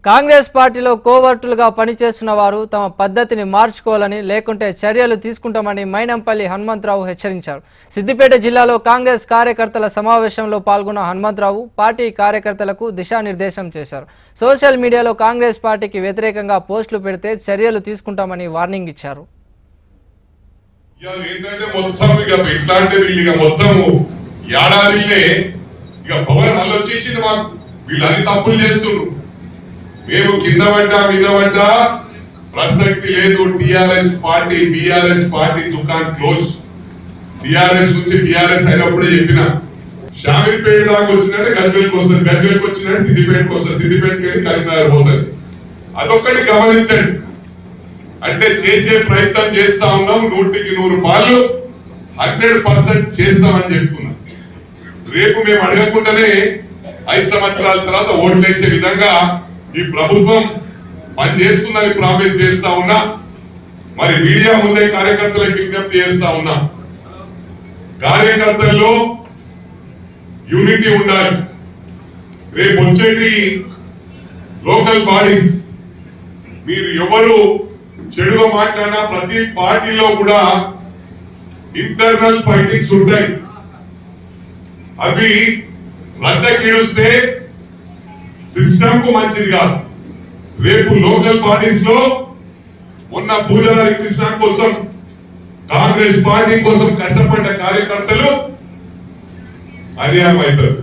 కాంగ్రెస్ పార్టీలో కోవర్టులుగా పనిచేస్తున్న వారు తమ పద్ధతిని మార్చుకోవాలని లేకుంటే చర్యలు తీసుకుంటామని మైనంపల్లి హనుమంతరావు హెచ్చరించారు. సిద్దిపేట జిల్లాలో కాంగ్రెస్ కార్యకర్తల సమావేశంలో పాల్గొన్న హనుమంతరావు పార్టీ కార్యకర్తలకు దిశానిర్దేశం చేశారు. సోషల్ మీడియాలో కాంగ్రెస్ పార్టీకి వ్యతిరేకంగా పోస్టులు పెడితే చర్యలు తీసుకుంటామని వార్నింగ్ ఇచ్చారు. మేము కింద పడ్డా మీద పడ్డా ప్రసక్తి లేదు. టిఆర్ఎస్ పార్టీ బిఆర్ఎస్ పార్టీ దుకాన్ క్లోజ్. టిఆర్ఎస్ నుంచి టిఆర్ఎస్ అయినప్పుడే చెప్పిన షామీర్పేట దాకా వచ్చినట్టు గజ్వేల్కి వస్తుంది, గజ్వేల్కి వచ్చినట్టు సిద్దిపేటకి వస్తుంది, సిద్దిపేటకి వెళ్ళి కరీంనగర్ పోతుంది. అదొక్కటి గమనించండి. అంటే చేసే ప్రయత్నం చేస్తా ఉన్నాం. 100% 100% చేస్తామని చెప్తున్నా. రేపు మేము అడగకుండానే 5 సంవత్సరాల తర్వాత ఓట్లు వేసే విధంగా ఈ ప్రభుత్వం పనిచేస్తుందని ప్రామిస్ చేస్తా ఉన్నా. మరి మీడియా ముందే కార్యకర్తలకు విజ్ఞప్తి చేస్తా ఉన్నా, కార్యకర్తల్లో యూనిటీ ఉండాలి. రేపు వచ్చేటి లోకల్ బాడీస్ మీరు ఎవరు చెడుగా మాట్లాడినా ప్రతి పార్టీలో కూడా ఇంటర్నల్ ఫైటింగ్స్ ఉంటాయి. అవి రచ్చకిడుస్తే సిస్టమ్ కు మంచిది కాదు. రేపు లోకల్ బాడీస్ లో ఉన్న పూజారి కృష్ణ కోసం కాంగ్రెస్ పార్టీ కోసం కష్టపడ్డ కార్యకర్తలు అన్యాయం అవుతారు.